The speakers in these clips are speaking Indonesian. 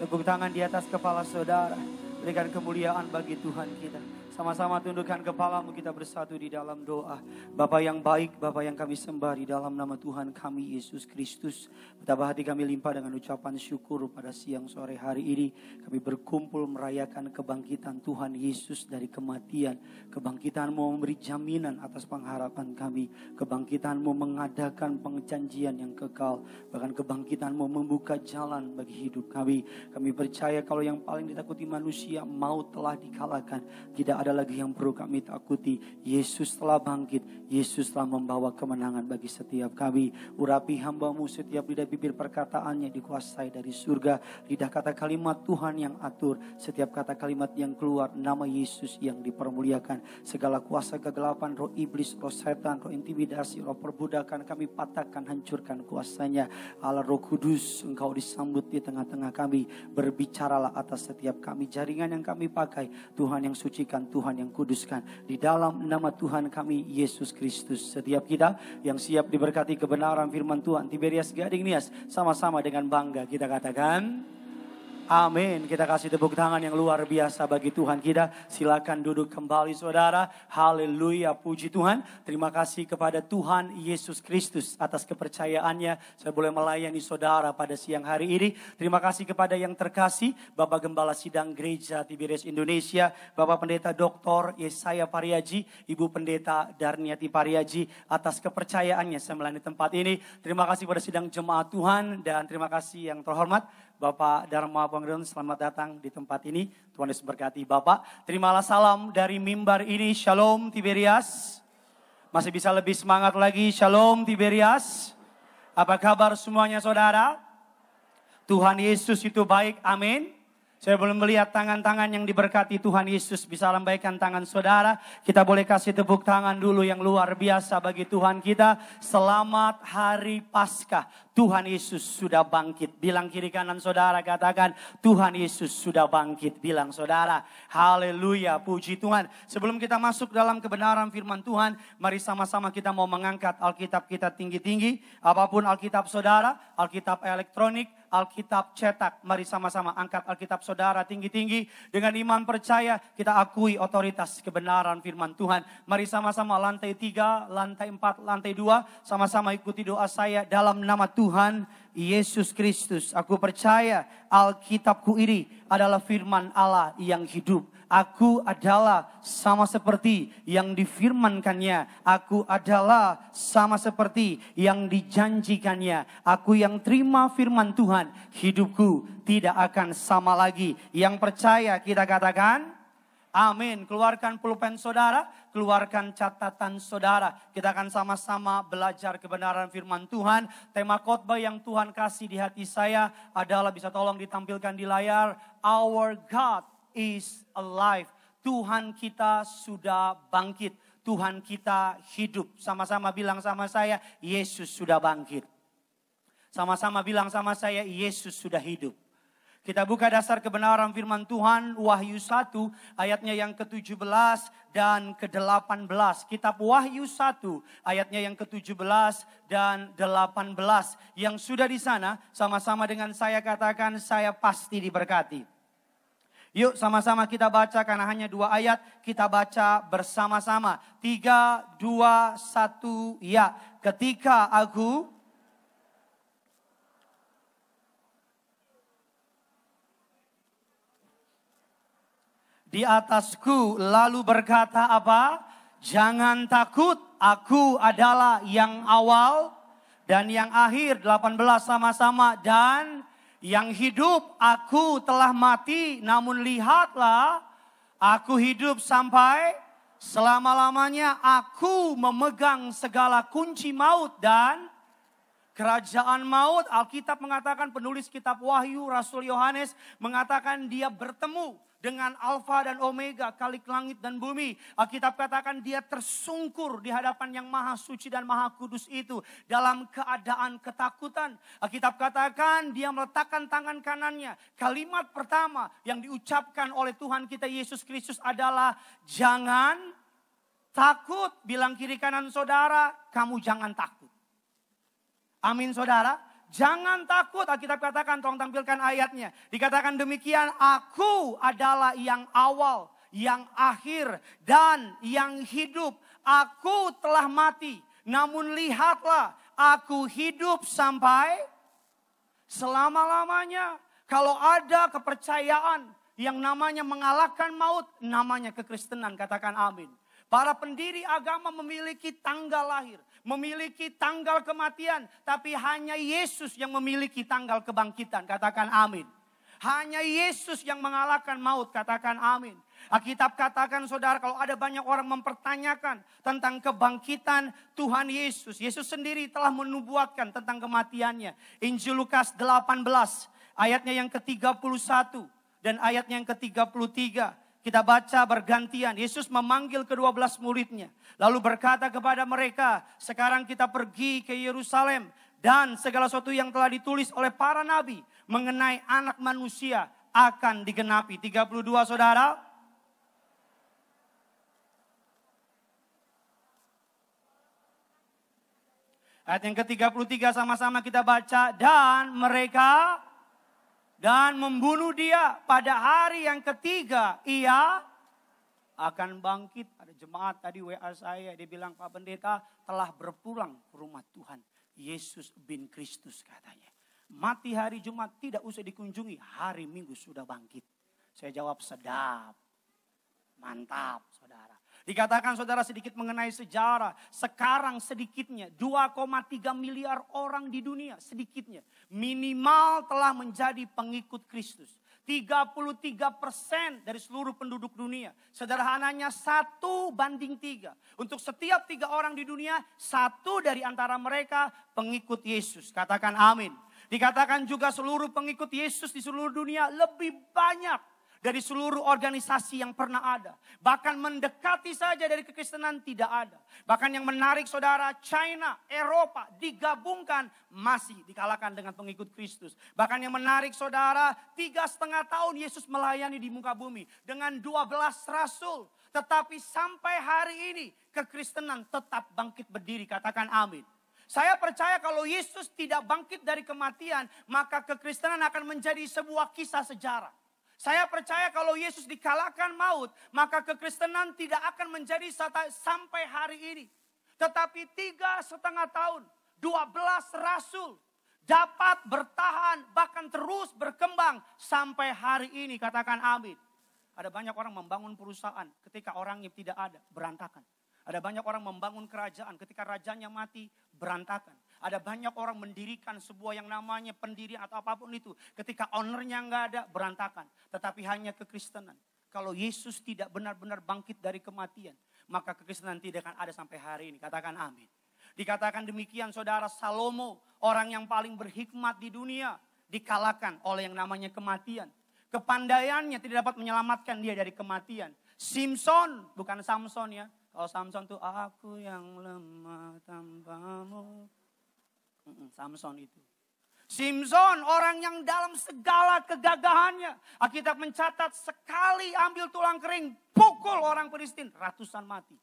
Tepuk tangan di atas kepala saudara. Berikan kemuliaan bagi Tuhan kita. Sama-sama tundukkan kepalamu, kita bersatu di dalam doa. Bapa yang baik, Bapa yang kami sembah di dalam nama Tuhan kami Yesus Kristus. Betapa hati kami limpah dengan ucapan syukur pada siang sore hari ini. Kami berkumpul merayakan kebangkitan Tuhan Yesus dari kematian. Kebangkitan-Mu memberi jaminan atas pengharapan kami. Kebangkitan-Mu mengadakan perjanjian yang kekal. Bahkan kebangkitan-Mu membuka jalan bagi hidup kami. Kami percaya kalau yang paling ditakuti manusia, maut telah dikalahkan. Tidak ada lagi yang perlu kami takuti. Yesus telah bangkit. Yesus telah membawa kemenangan bagi setiap kami. Urapi hamba-Mu, setiap lidah bibir perkataannya dikuasai dari surga. Lidah kata kalimat Tuhan yang atur. Setiap kata kalimat yang keluar, nama Yesus yang dipermuliakan. Segala kuasa kegelapan, roh iblis, roh setan, roh intimidasi, roh perbudakan, kami patahkan, hancurkan kuasanya. Allah Roh Kudus, Engkau disambut di tengah-tengah kami. Berbicaralah atas setiap kami. Jaringan yang kami pakai, Tuhan yang sucikan, Tuhan yang kuduskan. Di dalam nama Tuhan kami Yesus Kristus. Setiap kita yang siap diberkati kebenaran firman Tuhan, Tiberias Gading Nias, sama-sama dengan bangga kita katakan amin. Kita kasih tepuk tangan yang luar biasa bagi Tuhan kita. Silakan duduk kembali saudara. Haleluya, puji Tuhan. Terima kasih kepada Tuhan Yesus Kristus atas kepercayaannya. Saya boleh melayani saudara pada siang hari ini. Terima kasih kepada yang terkasih Bapak Gembala Sidang Gereja Tiberias Indonesia, Bapak Pendeta Dr. Yesaya Pariaji, Ibu Pendeta Darniati Pariaji atas kepercayaannya saya melayani tempat ini. Terima kasih pada sidang jemaat Tuhan dan terima kasih yang terhormat Bapak Dharma Panggilan, selamat datang di tempat ini. Tuhan Yesus berkati Bapak. Terimalah salam dari mimbar ini. Shalom Tiberias. Masih bisa lebih semangat lagi. Shalom Tiberias. Apa kabar semuanya saudara? Tuhan Yesus itu baik. Amin. Saya belum melihat tangan-tangan yang diberkati Tuhan Yesus. Bisa lambaikan tangan saudara. Kita boleh kasih tepuk tangan dulu yang luar biasa bagi Tuhan kita. Selamat Hari Paskah. Tuhan Yesus sudah bangkit. Bilang kiri kanan saudara, katakan Tuhan Yesus sudah bangkit. Bilang saudara, haleluya, puji Tuhan. Sebelum kita masuk dalam kebenaran firman Tuhan, mari sama-sama kita mau mengangkat Alkitab kita tinggi-tinggi. Apapun Alkitab saudara, Alkitab elektronik, Alkitab cetak. Mari sama-sama angkat Alkitab saudara tinggi-tinggi. Dengan iman percaya kita akui otoritas kebenaran firman Tuhan. Mari sama-sama lantai 3, lantai 4, lantai 2. Sama-sama ikuti doa saya dalam nama Tuhan Yesus Kristus. Aku percaya Alkitabku ini adalah firman Allah yang hidup. Aku adalah sama seperti yang difirmankannya. Aku adalah sama seperti yang dijanjikannya. Aku yang terima firman Tuhan, hidupku tidak akan sama lagi. Yang percaya kita katakan amin. Keluarkan pulpen saudara, keluarkan catatan saudara. Kita akan sama-sama belajar kebenaran firman Tuhan. Tema khotbah yang Tuhan kasih di hati saya adalah, bisa tolong ditampilkan di layar, Our God is alive. Tuhan kita sudah bangkit. Tuhan kita hidup. Sama-sama bilang sama saya, Yesus sudah bangkit. Sama-sama bilang sama saya, Yesus sudah hidup. Kita buka dasar kebenaran firman Tuhan, Wahyu 1 ayatnya yang ke-17 dan ke-18. Kitab Wahyu 1 ayatnya yang ke-17 dan 18. Yang sudah di sana sama-sama dengan saya katakan, saya pasti diberkati. Yuk sama-sama kita baca karena hanya 2 ayat. Kita baca bersama-sama. 3, 2, 1 ya. Ketika aku di atasku lalu berkata apa? Jangan takut, aku adalah yang awal dan yang akhir. 18 sama-sama. Dan yang hidup, aku telah mati, namun lihatlah, aku hidup sampai selama-lamanya. Aku memegang segala kunci maut dan kerajaan maut. Alkitab mengatakan, penulis kitab Wahyu, Rasul Yohanes mengatakan dia bertemu dengan Alfa dan Omega, Khalik langit dan bumi. Alkitab katakan dia tersungkur di hadapan yang maha suci dan maha kudus itu dalam keadaan ketakutan. Alkitab katakan dia meletakkan tangan kanannya. Kalimat pertama yang diucapkan oleh Tuhan kita Yesus Kristus adalah jangan takut. Bilang kiri kanan saudara, kamu jangan takut. Amin saudara. Jangan takut, Alkitab katakan, tolong tampilkan ayatnya. Dikatakan demikian, aku adalah yang awal, yang akhir, dan yang hidup. Aku telah mati, namun lihatlah, aku hidup sampai selama-lamanya. Kalau ada kepercayaan yang namanya mengalahkan maut, namanya kekristenan, katakan amin. Para pendiri agama memiliki tanggal lahir, memiliki tanggal kematian, tapi hanya Yesus yang memiliki tanggal kebangkitan, katakan amin. Hanya Yesus yang mengalahkan maut, katakan amin. Alkitab katakan saudara, kalau ada banyak orang mempertanyakan tentang kebangkitan Tuhan Yesus, Yesus sendiri telah menubuatkan tentang kematiannya. Injil Lukas 18 ayatnya yang ke-31 dan ayatnya yang ke-33. Kita baca bergantian. Yesus memanggil ke-12 muridnya. Lalu berkata kepada mereka, sekarang kita pergi ke Yerusalem. Dan segala sesuatu yang telah ditulis oleh para nabi mengenai anak manusia akan digenapi. 32 saudara. Ayat yang ke-33 sama-sama kita baca. Dan membunuh dia pada hari yang ketiga ia akan bangkit. Ada jemaat tadi WA saya, dia bilang, Pak Pendeta telah berpulang ke rumah Tuhan. Yesus bin Kristus katanya. Mati hari Jumat tidak usah dikunjungi, hari Minggu sudah bangkit. Saya jawab sedap, mantap saudara. Dikatakan saudara sedikit mengenai sejarah. Sekarang sedikitnya 2,3 miliar orang di dunia sedikitnya. Minimal telah menjadi pengikut Kristus. 33% dari seluruh penduduk dunia. Sederhananya 1:3. Untuk setiap 3 orang di dunia, 1 dari antara mereka pengikut Yesus. Katakan amin. Dikatakan juga seluruh pengikut Yesus di seluruh dunia lebih banyak dari seluruh organisasi yang pernah ada. Bahkan mendekati saja dari kekristenan tidak ada. Bahkan yang menarik saudara, China, Eropa digabungkan masih dikalahkan dengan pengikut Kristus. Bahkan yang menarik saudara, 3,5 tahun Yesus melayani di muka bumi dengan 12 rasul. Tetapi sampai hari ini kekristenan tetap bangkit berdiri. Katakan amin. Saya percaya kalau Yesus tidak bangkit dari kematian, maka kekristenan akan menjadi sebuah kisah sejarah. Saya percaya kalau Yesus dikalahkan maut, maka kekristenan tidak akan menjadi sampai hari ini. Tetapi 3,5 tahun, 12 rasul dapat bertahan, bahkan terus berkembang sampai hari ini. Katakan amin. Ada banyak orang membangun perusahaan ketika orangnya tidak ada, berantakan. Ada banyak orang membangun kerajaan ketika rajanya mati, berantakan. Ada banyak orang mendirikan sebuah yang namanya pendirian atau apapun itu. Ketika ownernya nggak ada, berantakan. Tetapi hanya kekristenan. Kalau Yesus tidak benar-benar bangkit dari kematian, maka kekristenan tidak akan ada sampai hari ini. Katakan amin. Dikatakan demikian saudara, Salomo, orang yang paling berhikmat di dunia, dikalahkan oleh yang namanya kematian. Kepandaiannya tidak dapat menyelamatkan dia dari kematian. Simpson, bukan Samson ya. Kalau Samson tuh, aku yang lemah tanpamu. Samson itu. Simpson orang yang dalam segala kegagahannya. Alkitab mencatat sekali ambil tulang kering, pukul orang Filistin, ratusan mati.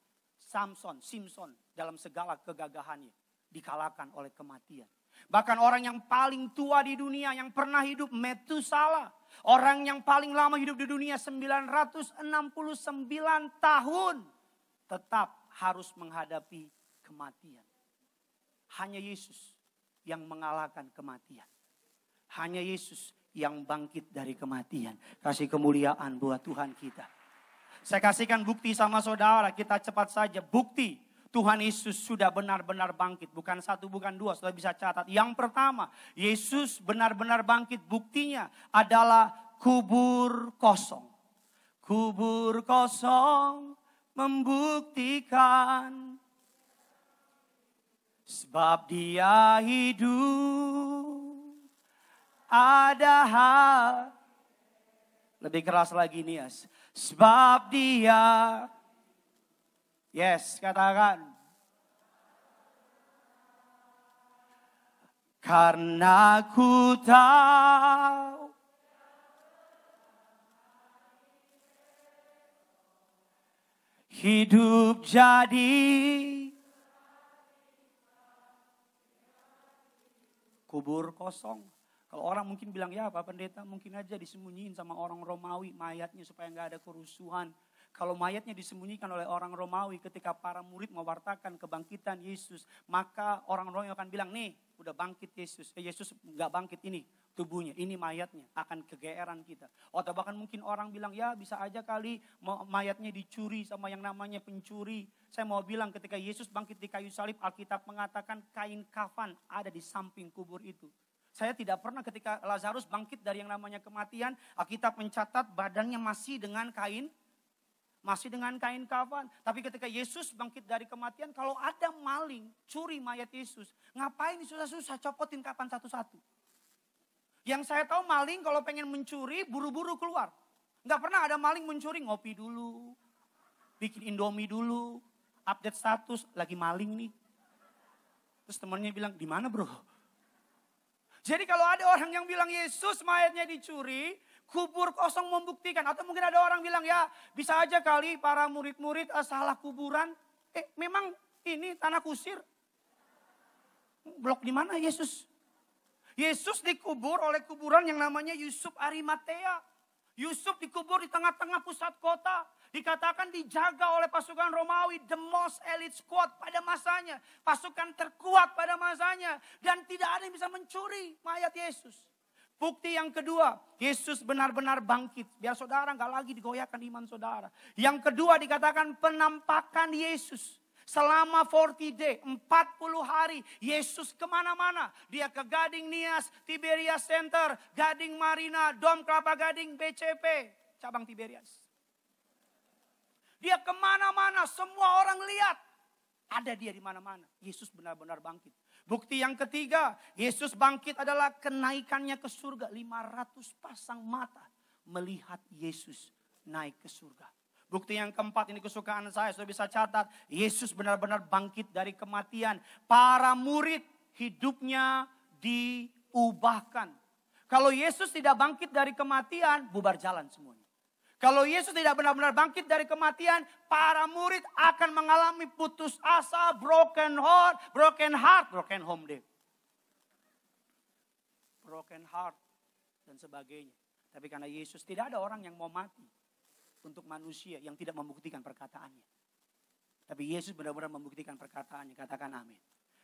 Simpson dalam segala kegagahannya dikalahkan oleh kematian. Bahkan orang yang paling tua di dunia yang pernah hidup, Metusala. Orang yang paling lama hidup di dunia 969 tahun. Tetap harus menghadapi kematian. Hanya Yesus yang mengalahkan kematian. Hanya Yesus yang bangkit dari kematian. Kasih kemuliaan buat Tuhan kita. Saya kasihkan bukti sama saudara, kita cepat saja. Bukti Tuhan Yesus sudah benar-benar bangkit. Bukan 1, bukan 2, sudah bisa catat. Yang pertama, Yesus benar-benar bangkit. Buktinya adalah kubur kosong. Kubur kosong membuktikan. Sebab dia hidup, ada hal. Lebih keras lagi nih, yes. Sebab dia, yes, katakan. Karena ku tahu hidup jadi kubur kosong. Kalau orang mungkin bilang, ya Pak Pendeta mungkin aja disembunyiin sama orang Romawi mayatnya supaya nggak ada kerusuhan. Kalau mayatnya disembunyikan oleh orang Romawi ketika para murid mewartakan kebangkitan Yesus, maka orang Romawi akan bilang, nih udah bangkit Yesus. Yesus nggak bangkit, ini tubuhnya, ini mayatnya, akan kegeeran kita. Atau bahkan mungkin orang bilang, ya bisa aja kali mayatnya dicuri sama yang namanya pencuri. Saya mau bilang ketika Yesus bangkit di kayu salib, Alkitab mengatakan kain kafan ada di samping kubur itu. Saya tidak pernah ketika Lazarus bangkit dari yang namanya kematian, Alkitab mencatat badannya masih dengan kain kafan. Tapi ketika Yesus bangkit dari kematian, kalau ada maling curi mayat Yesus, ngapain susah-susah copotin kafan satu-satu? Yang saya tahu maling kalau pengen mencuri buru-buru keluar. Nggak pernah ada maling mencuri, ngopi dulu, bikin Indomie dulu, update status lagi maling nih. Terus temannya bilang, di mana bro? Jadi kalau ada orang yang bilang Yesus mayatnya dicuri, kubur kosong membuktikan. Atau mungkin ada orang bilang, ya bisa aja kali para murid-murid salah kuburan. Memang ini tanah kusir. Blok di mana Yesus? Yesus dikubur oleh kuburan yang namanya Yusuf Arimatea. Yusuf dikubur di tengah-tengah pusat kota. Dikatakan dijaga oleh pasukan Romawi, the most elite squad pada masanya. Pasukan terkuat pada masanya. Dan tidak ada yang bisa mencuri mayat Yesus. Bukti yang kedua, Yesus benar-benar bangkit. Biar saudara gak lagi digoyahkan iman saudara. Yang kedua dikatakan penampakan Yesus. Selama 40 day, 40 hari, Yesus kemana-mana. Dia ke Gading Nias, Tiberias Center, Gading Marina, Dom Kelapa Gading, BCP, cabang Tiberias. Dia kemana-mana, semua orang lihat. Ada dia di mana-mana. Yesus benar-benar bangkit. Bukti yang ketiga, Yesus bangkit adalah kenaikannya ke surga. 500 pasang mata melihat Yesus naik ke surga. Bukti yang keempat, ini kesukaan saya, sudah bisa catat. Yesus benar-benar bangkit dari kematian. Para murid hidupnya diubahkan. Kalau Yesus tidak bangkit dari kematian, bubar jalan semuanya. Kalau Yesus tidak benar-benar bangkit dari kematian, para murid akan mengalami putus asa, broken home deh. Broken heart dan sebagainya. Tapi karena Yesus, tidak ada orang yang mau mati untuk manusia yang tidak membuktikan perkataannya. Tapi Yesus benar-benar membuktikan perkataannya, katakan amin.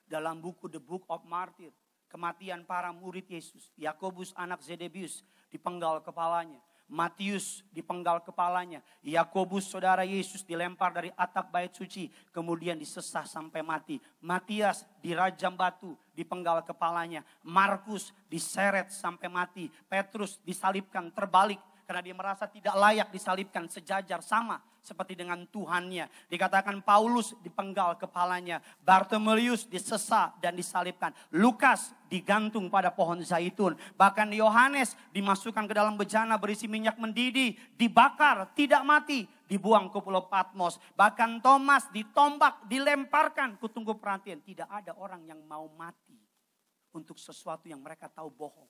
Dalam buku The Book of Martyr, kematian para murid Yesus, Yakobus anak Zebedeus dipenggal kepalanya. Matius dipenggal kepalanya. Yakobus saudara Yesus dilempar dari atap bait suci. Kemudian disesah sampai mati. Matias dirajam batu, dipenggal kepalanya. Markus diseret sampai mati. Petrus disalibkan terbalik. Karena dia merasa tidak layak disalibkan sejajar sama seperti dengan Tuhannya. Dikatakan Paulus dipenggal kepalanya. Bartolomeus disesah dan disalibkan. Lukas digantung pada pohon zaitun. Bahkan Yohanes dimasukkan ke dalam bejana berisi minyak mendidih. Dibakar, tidak mati. Dibuang ke pulau Patmos. Bahkan Thomas ditombak, dilemparkan. Kutunggu perhatian, tidak ada orang yang mau mati untuk sesuatu yang mereka tahu bohong.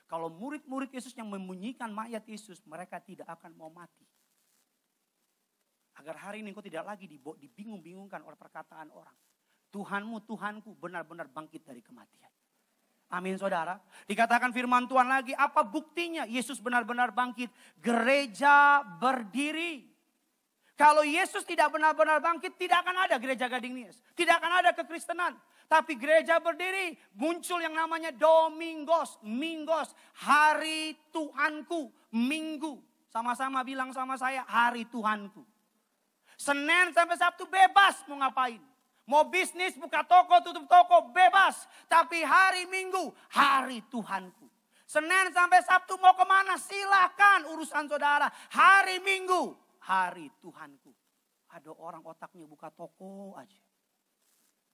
Kalau murid-murid Yesus yang memunyikan mayat Yesus, mereka tidak akan mau mati. Agar hari ini engkau tidak lagi dibingung-bingungkan oleh perkataan orang. Tuhanmu, Tuhanku benar-benar bangkit dari kematian. Amin saudara. Dikatakan firman Tuhan lagi, apa buktinya Yesus benar-benar bangkit? Gereja berdiri. Kalau Yesus tidak benar-benar bangkit, tidak akan ada gereja Gading Nias. Tidak akan ada kekristenan. Tapi gereja berdiri, muncul yang namanya Domingos. Mingos, hari Tuhanku. Minggu, sama-sama bilang sama saya, hari Tuhanku. Senin sampai Sabtu bebas mau ngapain. Mau bisnis, buka toko, tutup toko, bebas. Tapi hari Minggu, hari Tuhanku. Senin sampai Sabtu mau kemana? Silakan urusan saudara. Hari Minggu, hari Tuhanku. Ada orang otaknya buka toko aja.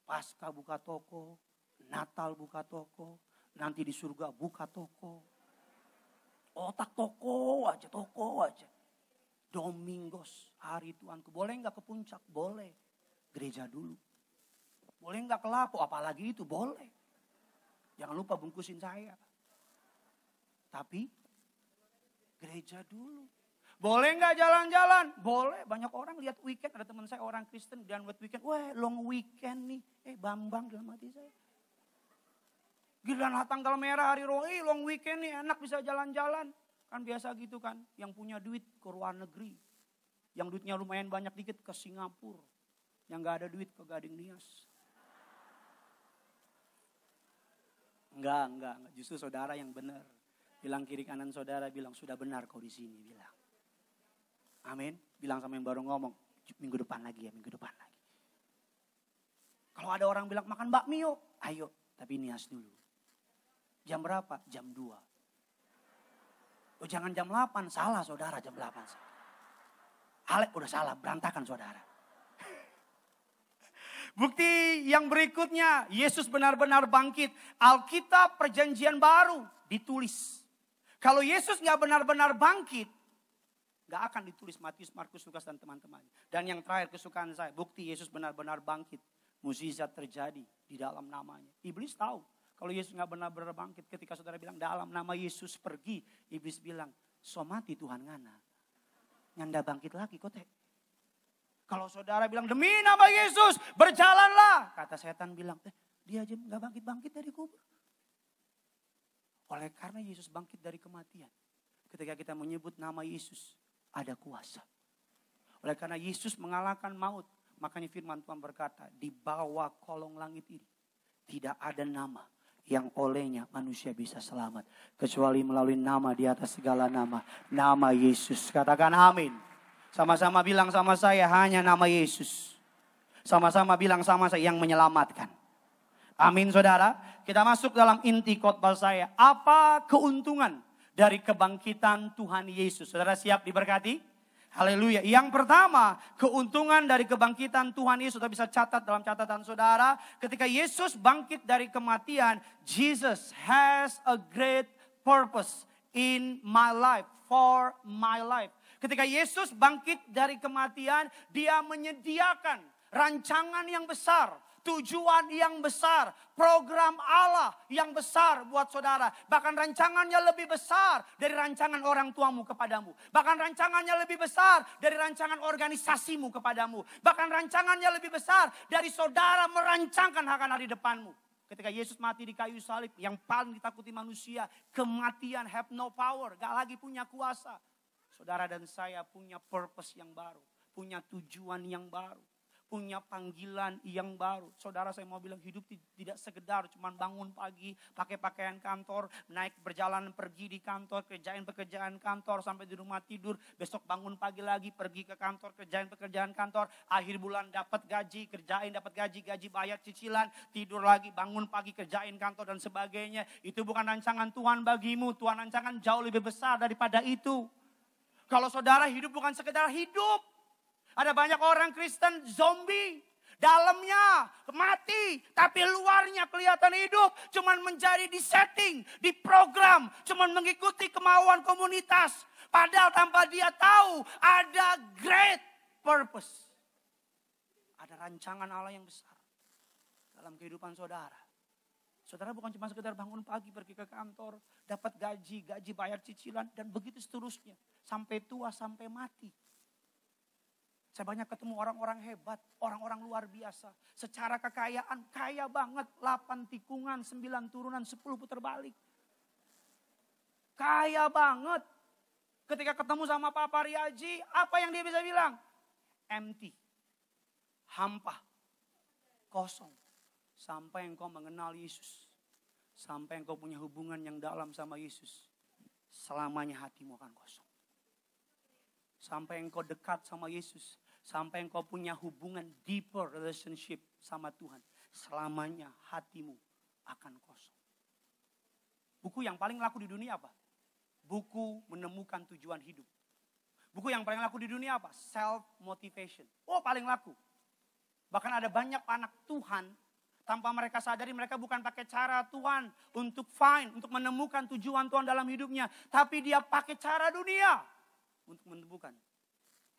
Paskah buka toko, Natal buka toko, nanti di surga buka toko. Otak toko aja. Domingos, hari Tuhanku. Boleh nggak ke puncak? Boleh. Gereja dulu. Boleh nggak ke Lapo? Apalagi itu, boleh. Jangan lupa bungkusin saya. Tapi gereja dulu. Boleh nggak jalan-jalan? Boleh. Banyak orang lihat weekend. Ada teman saya orang Kristen dan buat weekend. Wah long weekend nih. Bambang dalam hati saya. Giliran tanggal merah hari roi, long weekend nih enak bisa jalan-jalan. Kan biasa gitu kan. Yang punya duit ke luar negeri. Yang duitnya lumayan banyak dikit ke Singapura. Yang gak ada duit ke Gading Nias. Enggak. Justru saudara yang benar. Bilang kiri kanan saudara, bilang sudah benar kau di sini. Bilang. Amin. Bilang sama yang baru ngomong. Minggu depan lagi ya, minggu depan lagi. Kalau ada orang bilang makan bakmi yuk. Ayo, tapi nias dulu. Jam berapa? Jam 2. Oh jangan jam 8, salah saudara jam 8. Alek udah salah, berantakan saudara. Bukti yang berikutnya, Yesus benar-benar bangkit. Alkitab perjanjian baru ditulis. Kalau Yesus gak benar-benar bangkit, gak akan ditulis Matius, Markus, Lukas dan teman-temannya. Dan yang terakhir kesukaan saya, bukti Yesus benar-benar bangkit. Mukjizat terjadi di dalam namanya. Iblis tahu. Kalau Yesus nggak benar-benar bangkit, ketika saudara bilang dalam nama Yesus pergi, iblis bilang, so mati Tuhan ngana. Nyanda bangkit lagi kok teh. Kalau saudara bilang demi nama Yesus berjalanlah, kata setan bilang, dia aja nggak bangkit-bangkit dari kubur. Oleh karena Yesus bangkit dari kematian, ketika kita menyebut nama Yesus ada kuasa. Oleh karena Yesus mengalahkan maut, makanya firman Tuhan berkata, di bawah kolong langit ini tidak ada nama yang olehnya manusia bisa selamat. Kecuali melalui nama di atas segala nama. Nama Yesus. Katakan amin. Sama-sama bilang sama saya, hanya nama Yesus. Sama-sama bilang sama saya, yang menyelamatkan. Amin saudara. Kita masuk dalam inti khotbah saya. Apa keuntungan dari kebangkitan Tuhan Yesus? Saudara siap diberkati? Haleluya. Yang pertama, keuntungan dari kebangkitan Tuhan Yesus. Saudara bisa catat dalam catatan saudara. Ketika Yesus bangkit dari kematian, Jesus has a great purpose in my life, for my life. Ketika Yesus bangkit dari kematian, dia menyediakan rancangan yang besar. Tujuan yang besar, program Allah yang besar buat saudara. Bahkan rancangannya lebih besar dari rancangan orang tuamu kepadamu. Bahkan rancangannya lebih besar dari rancangan organisasimu kepadamu. Bahkan rancangannya lebih besar dari saudara merancangkan akan hari depanmu. Ketika Yesus mati di kayu salib, yang paling ditakuti manusia, kematian have no power, gak lagi punya kuasa. Saudara dan saya punya purpose yang baru, punya tujuan yang baru. Punya panggilan yang baru. Saudara saya mau bilang hidup tidak sekedar cuman bangun pagi, pakai pakaian kantor, naik berjalan pergi di kantor, kerjain pekerjaan kantor sampai di rumah tidur, besok bangun pagi lagi pergi ke kantor, kerjain pekerjaan kantor, akhir bulan dapat gaji, kerjain dapat gaji bayar cicilan, tidur lagi, bangun pagi kerjain kantor dan sebagainya. Itu bukan rancangan Tuhan bagimu. Tuhan rancangan jauh lebih besar daripada itu. Kalau saudara hidup bukan sekedar hidup. Ada banyak orang Kristen zombie. Dalamnya mati. Tapi luarnya kelihatan hidup. Cuman menjadi disetting, diprogram. Cuman mengikuti kemauan komunitas. Padahal tanpa dia tahu ada great purpose. Ada rancangan Allah yang besar dalam kehidupan saudara. Saudara bukan cuma sekedar bangun pagi pergi ke kantor. Dapat gaji bayar cicilan. Dan begitu seterusnya. Sampai tua, sampai mati. Saya banyak ketemu orang-orang hebat, orang-orang luar biasa. Secara kekayaan, kaya banget. 8 tikungan, 9 turunan, 10 putar balik. Kaya banget. Ketika ketemu sama Pak Pariaji, apa yang dia bisa bilang? Empty. Hampa. Kosong. Sampai engkau mengenal Yesus. Sampai engkau punya hubungan yang dalam sama Yesus. Selamanya hatimu akan kosong. Sampai engkau dekat sama Yesus. Sampai engkau punya hubungan deeper relationship sama Tuhan. Selamanya hatimu akan kosong. Buku yang paling laku di dunia apa? Buku menemukan tujuan hidup. Buku yang paling laku di dunia apa? Self motivation. Oh paling laku. Bahkan ada banyak anak Tuhan. Tanpa mereka sadari mereka bukan pakai cara Tuhan untuk untuk menemukan tujuan Tuhan dalam hidupnya. Tapi dia pakai cara dunia untuk menemukan.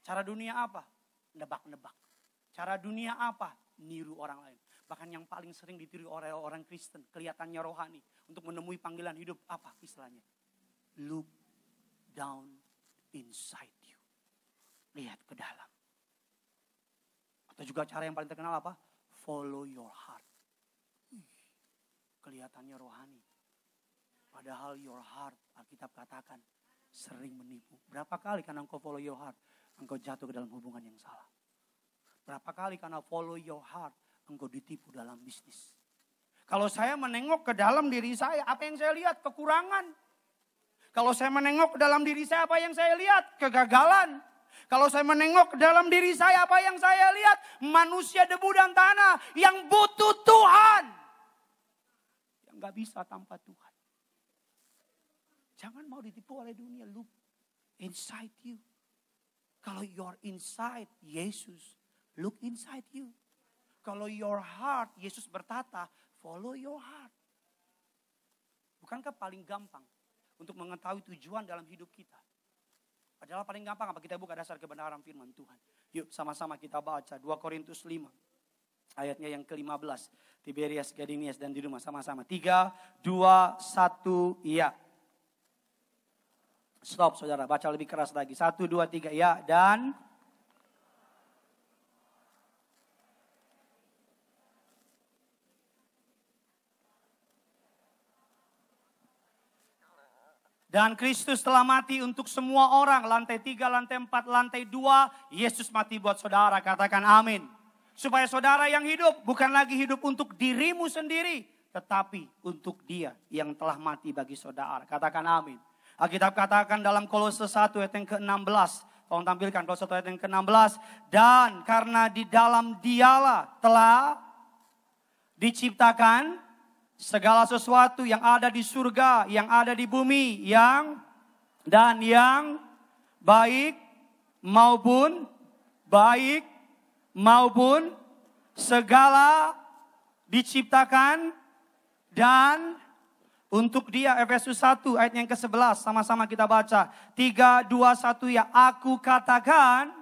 Cara dunia apa? Nebak-nebak. Cara dunia apa? Niru orang lain. Bahkan yang paling sering ditiru oleh orang Kristen, kelihatannya rohani. Untuk menemui panggilan hidup, apa istilahnya? Look down inside you. Lihat ke dalam. Atau juga cara yang paling terkenal apa? Follow your heart. kelihatannya rohani. Padahal your heart, Alkitab katakan, sering menipu. Berapa kali karena engkau follow your heart, engkau jatuh ke dalam hubungan yang salah. Berapa kali karena follow your heart, engkau ditipu dalam bisnis. Kalau saya menengok ke dalam diri saya, apa yang saya lihat? Kekurangan. Kalau saya menengok ke dalam diri saya, apa yang saya lihat? Kegagalan. Kalau saya menengok ke dalam diri saya, apa yang saya lihat? Manusia debu dan tanah yang butuh Tuhan. Yang gak bisa tanpa Tuhan. Jangan mau ditipu oleh dunia. Look inside you. Kalau you're inside Yesus, look inside you. Kalau your heart, Yesus berkata, follow your heart. Bukankah paling gampang untuk mengetahui tujuan dalam hidup kita? Adalah paling gampang apa? Kita buka dasar kebenaran firman Tuhan. Yuk sama-sama kita baca 2 Korintus 5. Ayatnya yang ke-15. Tiberias, Gadinias dan di rumah sama-sama. 3, 2, 1, iya. Stop saudara, baca lebih keras lagi. 1, 2, 3, ya. Dan Kristus telah mati untuk semua orang. Lantai 3, lantai 4, lantai 2. Yesus mati buat saudara. Katakan amin. Supaya saudara yang hidup bukan lagi hidup untuk dirimu sendiri. Tetapi untuk Dia yang telah mati bagi saudara. Katakan amin. Alkitab katakan dalam Kolose 1 ayat yang ke-16. Tolong tampilkan Kolose 1 ayat yang ke-16. Dan karena di dalam Dialah telah diciptakan segala sesuatu yang ada di surga, yang ada di bumi, yang baik maupun segala diciptakan dan untuk Dia. Efesus 1 ayat yang ke-11 sama-sama kita baca. 3, 2, 1 ya. Aku katakan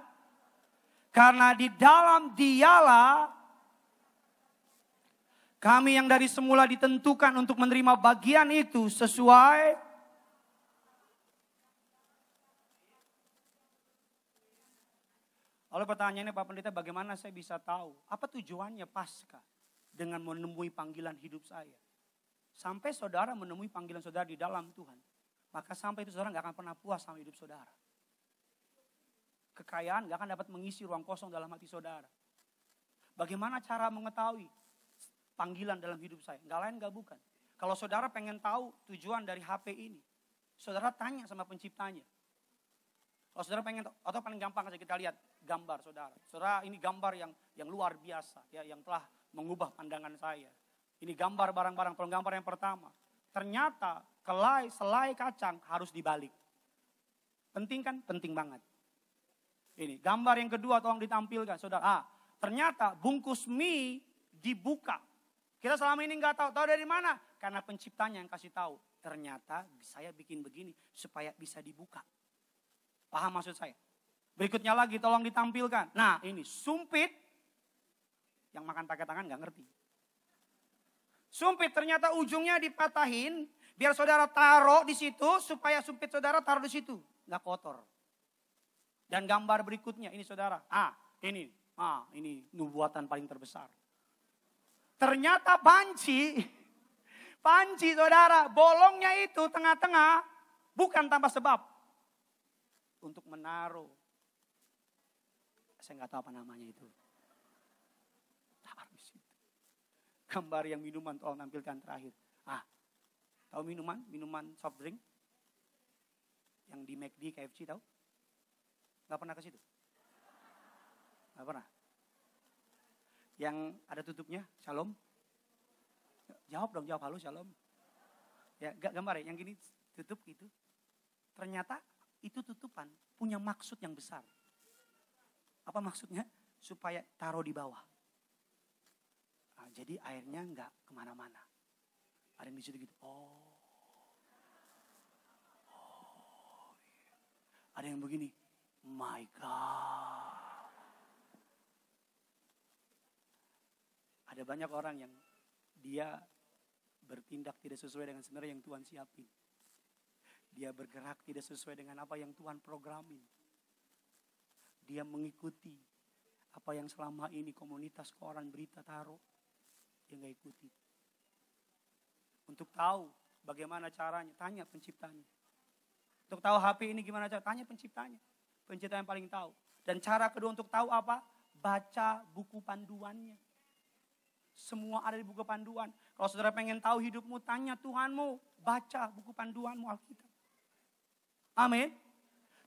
karena di dalam Dialah kami yang dari semula ditentukan untuk menerima bagian itu sesuai Lalu pertanyaannya Pak Pendeta, bagaimana saya bisa tahu apa tujuannya Paskah dengan menemui panggilan hidup saya? Sampai saudara menemui panggilan saudara di dalam Tuhan, maka sampai itu saudara gak akan pernah puas sama hidup saudara. Kekayaan gak akan dapat mengisi ruang kosong dalam hati saudara. Bagaimana cara mengetahui panggilan dalam hidup saya? Gak lain gak bukan. Kalau saudara pengen tahu tujuan dari HP ini, saudara tanya sama penciptanya. Kalau saudara pengen tahu, atau paling gampang saja kita lihat gambar saudara. Saudara, ini gambar yang luar biasa, ya, yang telah mengubah pandangan saya. Ini gambar barang-barang, tolong gambar yang pertama. Ternyata selai kacang harus dibalik. Penting kan? Penting banget. Ini gambar yang kedua tolong ditampilkan saudara. Ternyata bungkus mie dibuka. Kita selama ini nggak tahu dari mana? Karena penciptanya yang kasih tahu. Ternyata saya bikin begini supaya bisa dibuka. Paham maksud saya? Berikutnya lagi tolong ditampilkan. Nah ini sumpit. Yang makan pakai tangan nggak ngerti. Sumpit ternyata ujungnya dipatahin. Biar saudara taruh di situ. Supaya sumpit saudara taruh di situ. Nggak kotor. Dan gambar berikutnya. Ini saudara. Ini nubuatan paling terbesar. Ternyata panci. Panci saudara. Bolongnya itu tengah-tengah. Bukan tanpa sebab. Untuk menaruh. Saya nggak tahu apa namanya itu. Taruh di situ. Gambar yang minuman tolong tampilkan terakhir. Tahu minuman? Minuman soft drink? Yang di McD, KFC tahu? Gak pernah ke situ? Gak pernah? Yang ada tutupnya, Shalom? Jawab dong, jawab halo Shalom. Ya, gambar ya, yang gini tutup gitu. Ternyata itu tutupan punya maksud yang besar. Apa maksudnya? Supaya taruh di bawah. Jadi airnya nggak kemana-mana. Ada yang di situ gitu. Ada yang begini. My God. Ada banyak orang yang dia bertindak tidak sesuai dengan sebenarnya yang Tuhan siapin. Dia bergerak tidak sesuai dengan apa yang Tuhan programin. Dia mengikuti apa yang selama ini komunitas koran berita taruh. Dia gak ikuti. Untuk tahu bagaimana caranya, tanya penciptanya. Untuk tahu HP ini gimana cara, tanya penciptanya. Pencipta yang paling tahu. Dan cara kedua untuk tahu apa? Baca buku panduannya. Semua ada di buku panduan. Kalau saudara pengen tahu hidupmu, tanya Tuhanmu. Baca buku panduanmu Alkitab. Amin.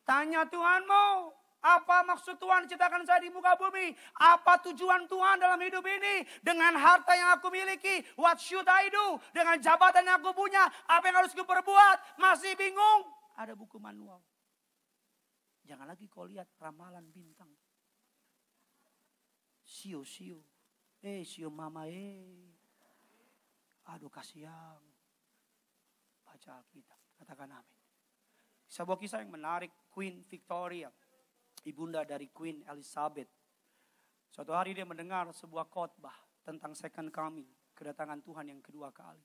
Tanya Tuhanmu. Apa maksud Tuhan ciptakan saya di muka bumi? Apa tujuan Tuhan dalam hidup ini? Dengan harta yang aku miliki, what should I do? Dengan jabatan yang aku punya, apa yang harus aku perbuat? Masih bingung? Ada buku manual. Jangan lagi kau lihat ramalan bintang. Sio-sio. Sio mama Aduh kasihan. Baca Alkitab. Katakan amin. Sebuah kisah yang menarik. Queen Victoria. Ibunda dari Queen Elizabeth. Suatu hari dia mendengar sebuah khotbah tentang second coming. Kedatangan Tuhan yang kedua kali.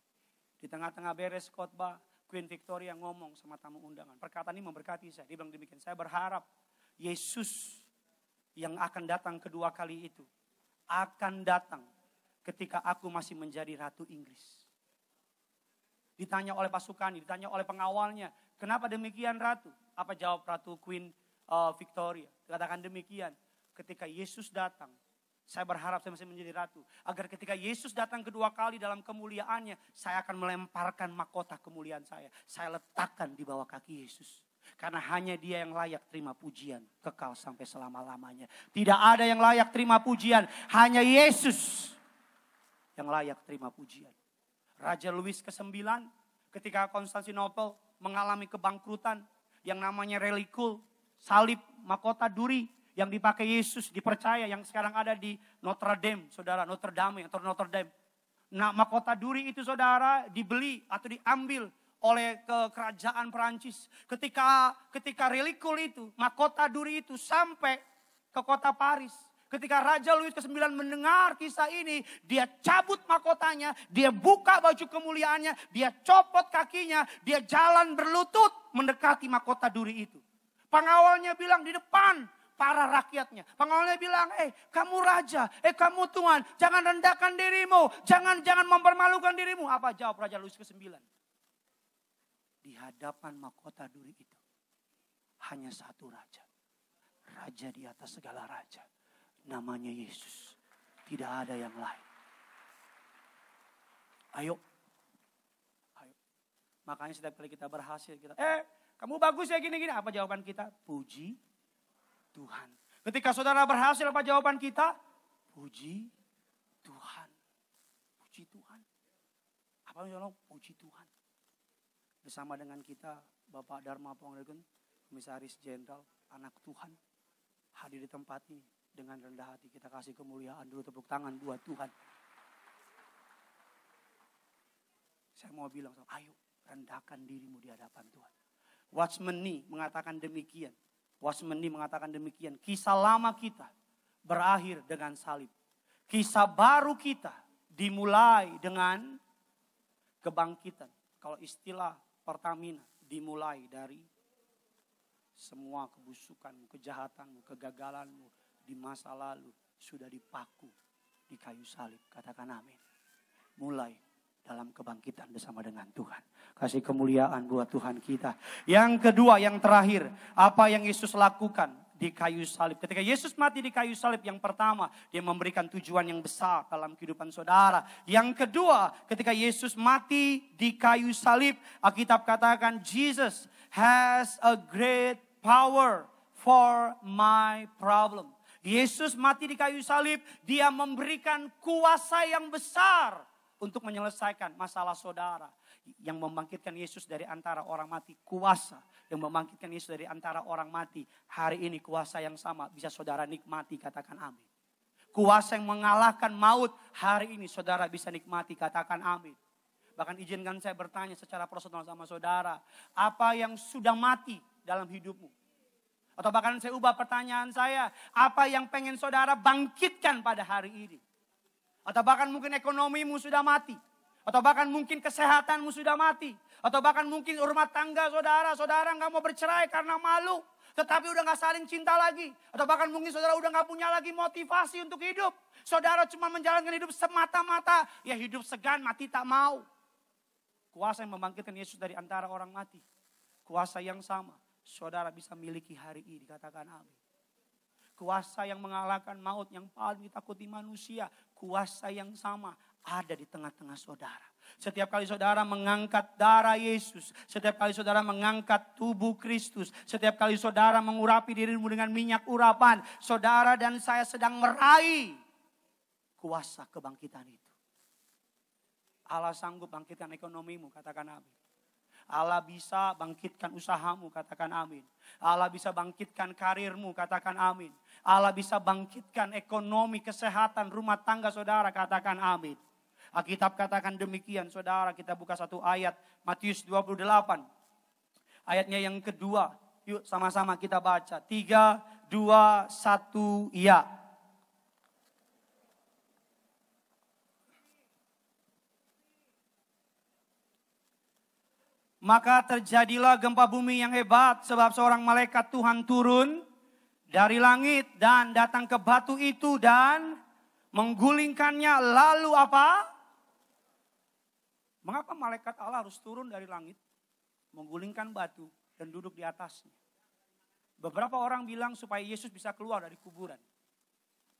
Di tengah-tengah beres khotbah, Queen Victoria ngomong sama tamu undangan. Perkataan ini memberkati saya. Dia bilang demikian. Saya berharap Yesus yang akan datang kedua kali itu akan datang ketika aku masih menjadi Ratu Inggris. Ditanya oleh pasukan, ditanya oleh pengawalnya. Kenapa demikian Ratu? Apa jawab Ratu Queen Victoria? Katakan demikian. Ketika Yesus datang, saya berharap saya masih menjadi ratu. Agar ketika Yesus datang kedua kali dalam kemuliaannya, saya akan melemparkan mahkota kemuliaan saya. Saya letakkan di bawah kaki Yesus. Karena hanya dia yang layak terima pujian. Kekal sampai selama-lamanya. Tidak ada yang layak terima pujian. Hanya Yesus yang layak terima pujian. Raja Louis ke-9 ketika Konstantinopel mengalami kebangkrutan. Yang namanya relikul, salib, mahkota duri yang dipakai Yesus, dipercaya yang sekarang ada di Notre Dame, saudara, Notre Dame atau Notre Dame. Nah, mahkota duri itu saudara dibeli atau diambil oleh kerajaan Perancis. Ketika relikul itu, mahkota duri itu sampai ke kota Paris. Ketika Raja Louis ke-9 mendengar kisah ini, dia cabut mahkotanya, dia buka baju kemuliaannya, dia copot kakinya, dia jalan berlutut mendekati mahkota duri itu. Pengawalnya bilang di depan para rakyatnya. Pengawalnya bilang, kamu raja, kamu Tuhan, jangan rendahkan dirimu, jangan mempermalukan dirimu. Apa jawab Raja Louis ke-9? Di hadapan mahkota duri itu, hanya satu raja. Raja di atas segala raja. Namanya Yesus. Tidak ada yang lain. Ayo. Makanya setiap kali kita berhasil, kita, kamu bagus ya gini-gini. Apa jawaban kita? Puji Tuhan. Ketika saudara berhasil, apa jawaban kita? Puji Tuhan. Puji Tuhan. Apa jawaban? Puji Tuhan. Bersama dengan kita, Bapak Dharma Pongregun, Komisaris Jenderal, anak Tuhan. Hadir di tempat ini. Dengan rendah hati kita kasih kemuliaan dulu, tepuk tangan buat Tuhan. Saya mau bilang, ayo rendahkan dirimu di hadapan Tuhan. Watchman Nee mengatakan demikian. Kisah lama kita berakhir dengan salib. Kisah baru kita dimulai dengan kebangkitan. Kalau istilah Pertamina, dimulai dari semua kebusukanmu, kejahatanmu, kegagalanmu di masa lalu sudah dipaku di kayu salib. Katakan amin. Mulai dalam kebangkitan bersama dengan Tuhan. Kasih kemuliaan buat Tuhan kita. Yang kedua, yang terakhir, apa yang Yesus lakukan di kayu salib. Ketika Yesus mati di kayu salib, yang pertama, dia memberikan tujuan yang besar dalam kehidupan saudara. Yang kedua, ketika Yesus mati di kayu salib, Alkitab katakan, Jesus has a great power for my problem. Yesus mati di kayu salib, dia memberikan kuasa yang besar untuk menyelesaikan masalah saudara. Yang membangkitkan Yesus dari antara orang mati, kuasa yang membangkitkan Yesus dari antara orang mati. Hari ini kuasa yang sama bisa saudara nikmati, katakan amin. Kuasa yang mengalahkan maut, hari ini saudara bisa nikmati, katakan amin. Bahkan izinkan saya bertanya secara personal sama saudara, apa yang sudah mati dalam hidupmu? Atau bahkan saya ubah pertanyaan saya, apa yang pengen saudara bangkitkan pada hari ini? Atau bahkan mungkin ekonomimu sudah mati. Atau bahkan mungkin kesehatanmu sudah mati. Atau bahkan mungkin rumah tangga saudara gak mau bercerai karena malu. Tetapi udah gak saling cinta lagi. Atau bahkan mungkin saudara udah gak punya lagi motivasi untuk hidup. Saudara cuma menjalankan hidup semata-mata. Ya hidup segan, mati tak mau. Kuasa yang membangkitkan Yesus dari antara orang mati. Kuasa yang sama saudara bisa miliki hari ini. Katakan amin. Kuasa yang mengalahkan maut yang paling ditakuti manusia. Kuasa yang sama ada di tengah-tengah saudara. Setiap kali saudara mengangkat darah Yesus. Setiap kali saudara mengangkat tubuh Kristus. Setiap kali saudara mengurapi dirimu dengan minyak urapan. Saudara dan saya sedang meraih kuasa kebangkitan itu. Allah sanggup bangkitkan ekonomimu, katakan amin. Allah bisa bangkitkan usahamu, katakan amin. Allah bisa bangkitkan karirmu, katakan amin. Allah bisa bangkitkan ekonomi, kesehatan, rumah tangga saudara, katakan amin. Alkitab katakan demikian, saudara. Kita buka satu ayat, Matius 28. Ayatnya yang kedua. Yuk sama-sama kita baca. 3, 2, 1, ya. Maka terjadilah gempa bumi yang hebat sebab seorang malaikat Tuhan turun dari langit dan datang ke batu itu dan menggulingkannya. Lalu apa? Mengapa malaikat Allah harus turun dari langit, menggulingkan batu dan duduk di atasnya? Beberapa orang bilang supaya Yesus bisa keluar dari kuburan.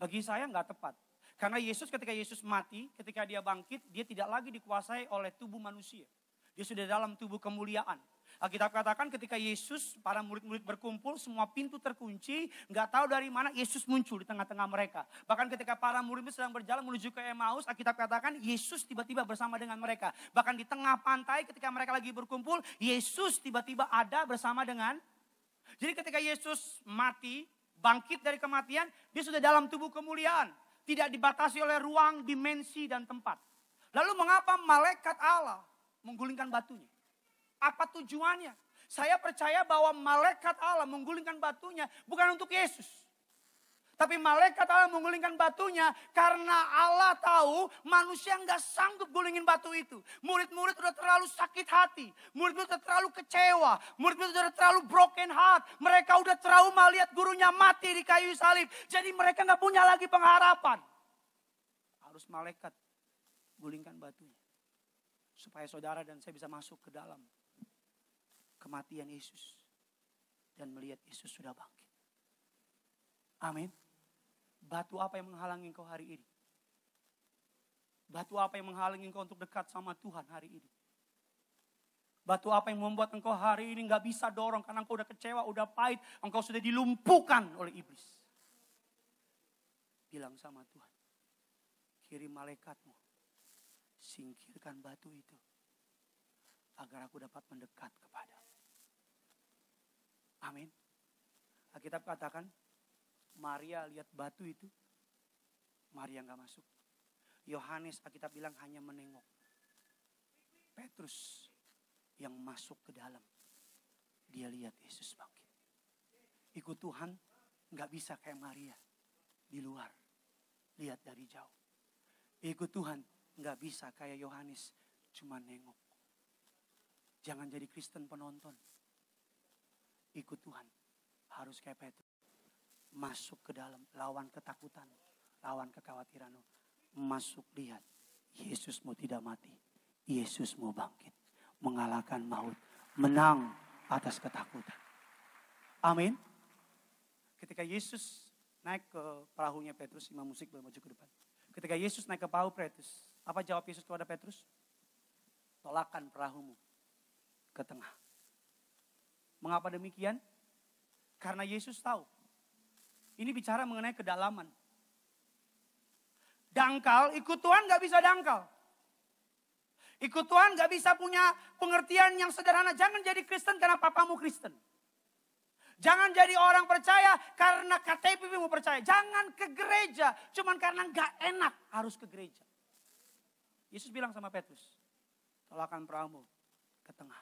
Bagi saya nggak tepat. Karena Yesus ketika Yesus mati, ketika dia bangkit, dia tidak lagi dikuasai oleh tubuh manusia. Dia sudah dalam tubuh kemuliaan. Alkitab katakan ketika Yesus, para murid-murid berkumpul, semua pintu terkunci. Nggak tahu dari mana Yesus muncul di tengah-tengah mereka. Bahkan ketika para murid sedang berjalan menuju ke Emmaus, Alkitab katakan Yesus tiba-tiba bersama dengan mereka. Bahkan di tengah pantai ketika mereka lagi berkumpul, Yesus tiba-tiba ada bersama dengan. Jadi ketika Yesus mati, bangkit dari kematian, dia sudah dalam tubuh kemuliaan. Tidak dibatasi oleh ruang, dimensi, dan tempat. Lalu mengapa malaikat Allah menggulingkan batunya? Apa tujuannya? Saya percaya bahwa malaikat Allah menggulingkan batunya bukan untuk Yesus. Tapi malaikat Allah menggulingkan batunya karena Allah tahu manusia nggak sanggup gulingin batu itu. Murid-murid udah terlalu sakit hati. Murid-murid udah terlalu kecewa. Murid-murid udah terlalu broken heart. Mereka udah trauma lihat gurunya mati di kayu salib. Jadi mereka nggak punya lagi pengharapan. Harus malaikat gulingkan batunya. Supaya saudara dan saya bisa masuk ke dalam kematian Yesus. Dan melihat Yesus sudah bangkit. Amin. Batu apa yang menghalangi engkau hari ini? Batu apa yang menghalangi engkau untuk dekat sama Tuhan hari ini? Batu apa yang membuat engkau hari ini gak bisa dorong karena engkau udah kecewa, udah pahit. Engkau sudah dilumpuhkan oleh iblis. Bilang sama Tuhan, kirim malaikatmu. Singkirkan batu itu. Agar aku dapat mendekat kepadamu. Amin. Alkitab katakan, Maria lihat batu itu. Maria gak masuk. Yohanes Alkitab bilang hanya menengok. Petrus yang masuk ke dalam. Dia lihat Yesus bangkit. Ikut Tuhan gak bisa kayak Maria. Di luar. Lihat dari jauh. Ikut Tuhan gak bisa kayak Yohanes. Cuma nengok. Jangan jadi Kristen penonton. Ikut Tuhan. Harus kayak Petrus. Masuk ke dalam. Lawan ketakutan. Lawan kekhawatiran. Masuk lihat. Yesusmu tidak mati. Yesusmu bangkit. Mengalahkan maut. Menang atas ketakutan. Amin. Ketika Yesus naik ke perahunya Petrus. Imam musik boleh maju ke depan. Ketika Yesus naik ke perahu Petrus. Apa jawab Yesus kepada Petrus? Tolakkan perahumu ke tengah. Mengapa demikian? Karena Yesus tahu. Ini bicara mengenai kedalaman. Dangkal, ikut Tuhan gak bisa dangkal. Ikut Tuhan gak bisa punya pengertian yang sederhana. Jangan jadi Kristen karena papamu Kristen. Jangan jadi orang percaya karena KTP-mu percaya. Jangan ke gereja cuman karena gak enak harus ke gereja. Yesus bilang sama Petrus, tolakkan perahumu ke tengah.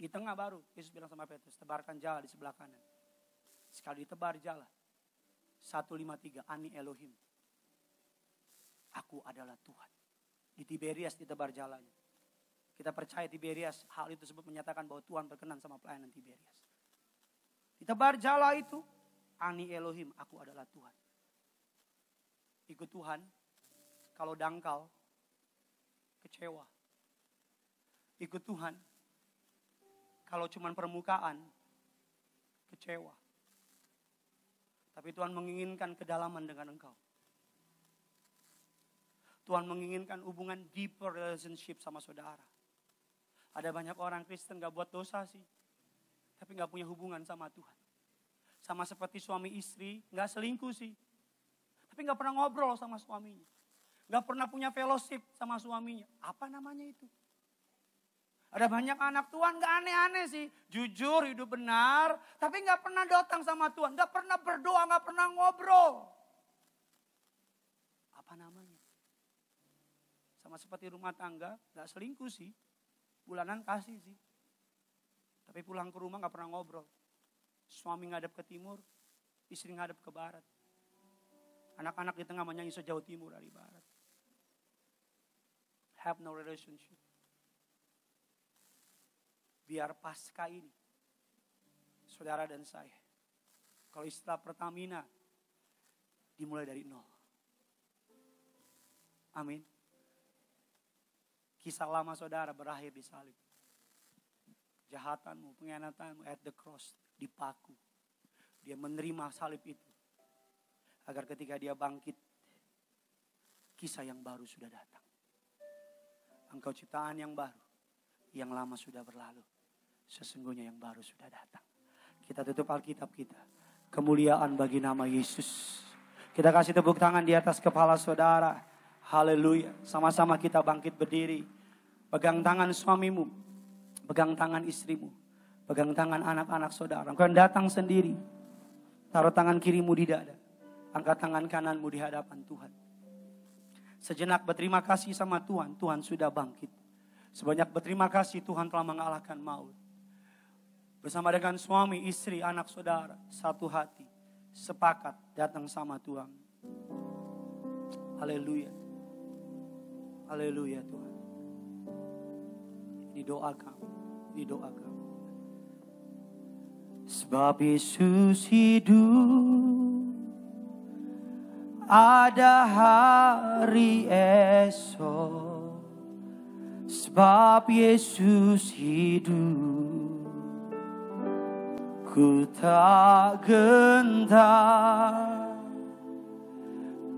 Di tengah baru Yesus bilang sama Petrus, tebarkan jala di sebelah kanan. Sekali ditebar jala. 153, Ani Elohim. Aku adalah Tuhan. Di Tiberias ditebar jalanya. Kita percaya Tiberias, hal itu tersebut menyatakan bahwa Tuhan berkenan sama pelayanan Tiberias. Ditebar jala itu, Ani Elohim, aku adalah Tuhan. Ikut Tuhan, kalau dangkal, kecewa, ikut Tuhan. Kalau cuman permukaan, kecewa. Tapi Tuhan menginginkan kedalaman dengan engkau. Tuhan menginginkan hubungan deeper relationship sama saudara. Ada banyak orang Kristen gak buat dosa sih. Tapi gak punya hubungan sama Tuhan. Sama seperti suami istri, gak selingkuh sih. Tapi gak pernah ngobrol sama suaminya. Gak pernah punya fellowship sama suaminya. Apa namanya itu? Ada banyak anak Tuhan gak aneh-aneh sih. Jujur, hidup benar. Tapi gak pernah datang sama Tuhan. Gak pernah berdoa, gak pernah ngobrol. Apa namanya? Sama seperti rumah tangga, gak selingkuh sih. Bulanan kasih sih. Tapi pulang ke rumah gak pernah ngobrol. Suami ngadep ke timur, istri ngadep ke barat. Anak-anak di tengah menyanyi sejauh timur dari barat. Have no relationship. Biar pasca ini, saudara dan saya, kalau istilah Pertamina, dimulai dari nol. Amin. Kisah lama saudara berakhir di salib. Kejahatanmu, pengkhianatanmu at the cross, dipaku. Dia menerima salib itu. Agar ketika dia bangkit, kisah yang baru sudah datang. Engkau ciptaan yang baru, yang lama sudah berlalu. Sesungguhnya yang baru sudah datang. Kita tutup Alkitab kita. Kemuliaan bagi nama Yesus. Kita kasih tepuk tangan di atas kepala saudara. Haleluya. Sama-sama kita bangkit berdiri. Pegang tangan suamimu. Pegang tangan istrimu. Pegang tangan anak-anak saudara. Engkau datang sendiri. Taruh tangan kirimu di dada. Angkat tangan kananmu di hadapan Tuhan. Sejenak berterima kasih sama Tuhan. Tuhan sudah bangkit. Sebanyak berterima kasih Tuhan telah mengalahkan maut. Bersama dengan suami, istri, anak saudara. Satu hati. Sepakat datang sama Tuhan. Haleluya. Haleluya Tuhan. Ini doa kami. Ini doa kami. Sebab Yesus hidup. Ada hari esok. Sebab Yesus hidup. Ku tak gentar.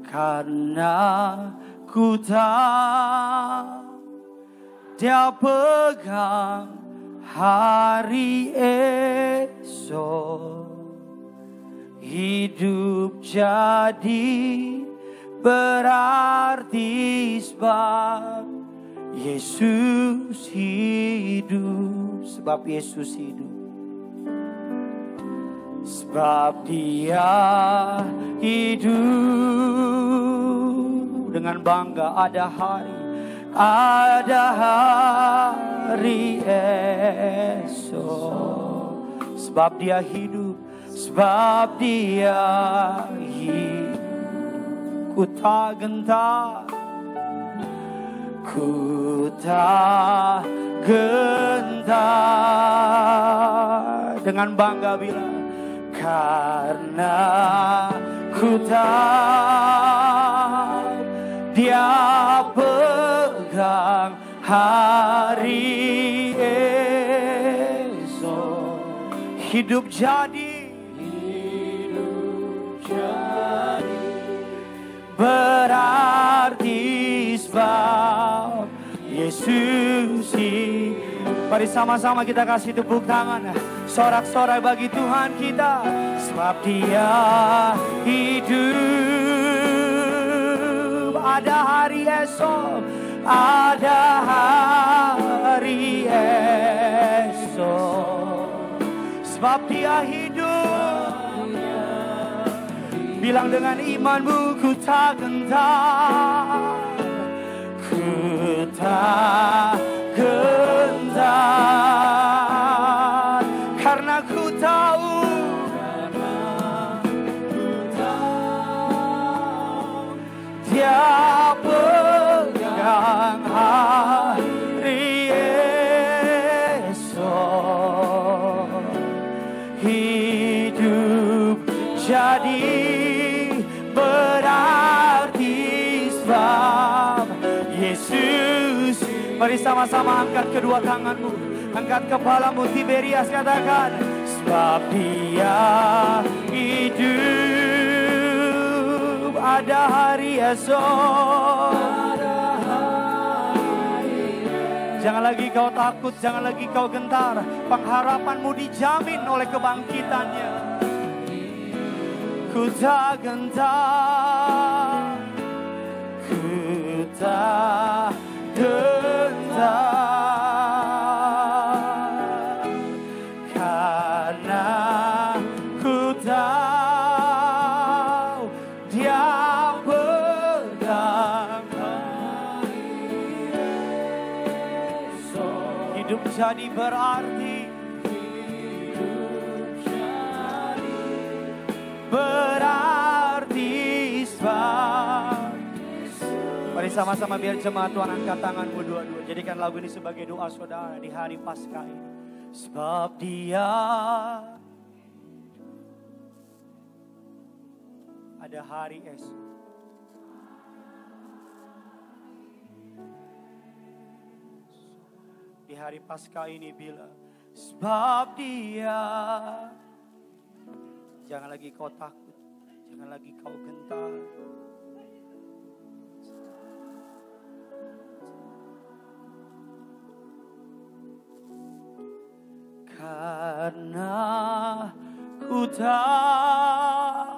Karena ku tahu Dia pegang hari esok. Hidup jadi berarti sebab Yesus hidup. Sebab Yesus hidup. Sebab Dia hidup. Dengan bangga ada hari esok. Sebab Dia hidup. Sebab Dia hidup. Ku tak gentar. Ku tak gentar. Dengan bangga bilang. Karena ku tahu Dia pegang hari esok. Hidup jadi berarti sebab Yesus hidup. Mari sama-sama kita kasih tepuk tangan. Sorak-sorai bagi Tuhan kita. Sebab Dia hidup. Ada hari esok. Ada hari esok. Sebab Dia hidup. Bilang dengan imanmu, ku tak gentar. Ku tak gentar. Karena ku tahu Dia pegang hari esok. Hidup jadi berarti sebab Yesus. Mari Mari sama-sama angkat kedua tanganmu, angkat kepalamu. Tiberias katakan, sebab Dia hidup, ada hari esok. Jangan lagi kau takut, jangan lagi kau gentar. Pengharapanmu dijamin oleh kebangkitannya. Ku tak gentar, ku tak gentar, karena ku tahu Dia pegang hidup jadi berarti, berarti sebab. Mari sama-sama biar jemaat Tuhan angkat tanganmu dua-dua. Jadikan lagu ini sebagai doa saudara di hari Paskah ini. Sebab Dia ada hari esok. Di hari Paskah ini bila sebab Dia, jangan lagi kau takut, jangan lagi kau gentar. Karena ku tahu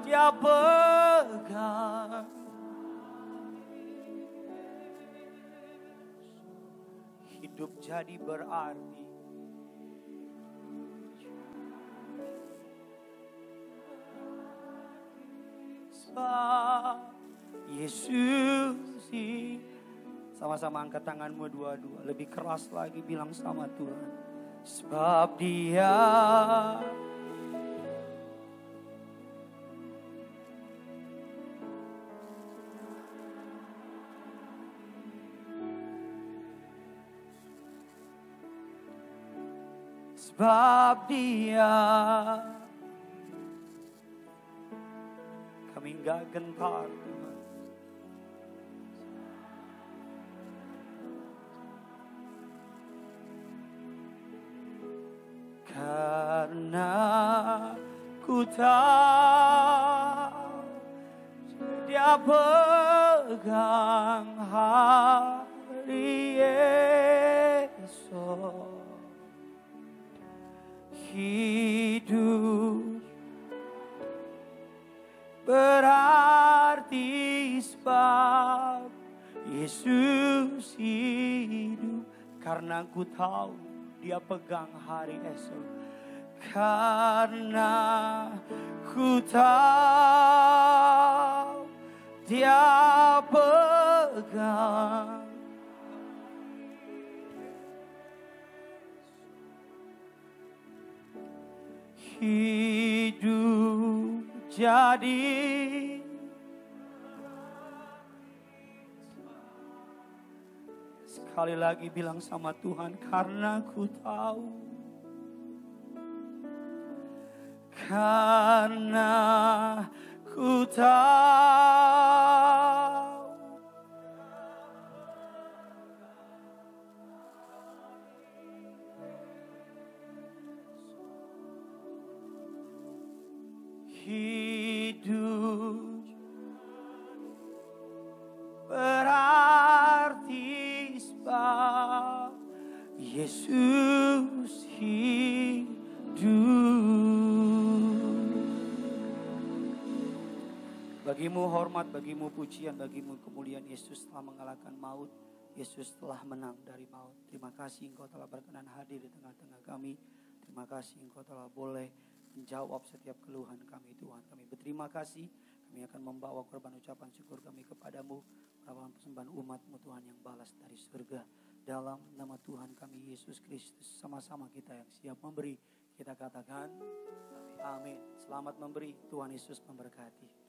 Dia pegang hidup jadi berarti. Sebab Yesus, sama-sama angkat tanganmu dua-dua. Lebih keras lagi bilang sama Tuhan. Sebab Dia sebab Dia, kami enggak gentar Tuhan. Karena ku tahu Dia pegang hari esok. Hidup berarti sebab Yesus hidup. Karena ku tahu Dia pegang hari esok. Karena ku tahu Dia pegang hidup jadi sekali lagi bilang sama Tuhan, karena ku tahu, karena ku tahu hidup berarti sebab Yesus hidup. Bagimu hormat, bagimu pujian, bagimu kemuliaan. Yesus telah mengalahkan maut. Yesus telah menang dari maut. Terima kasih Engkau telah berkenan hadir di tengah-tengah kami. Terima kasih Engkau telah boleh menjawab setiap keluhan kami Tuhan. Kami berterima kasih. Kami akan membawa korban ucapan syukur kami kepadamu. Merupakan persembahan umat-Mu Tuhan yang balas dari surga. Dalam nama Tuhan kami Yesus Kristus. Sama-sama kita yang siap memberi. Kita katakan amin. Selamat memberi. Tuhan Yesus memberkati.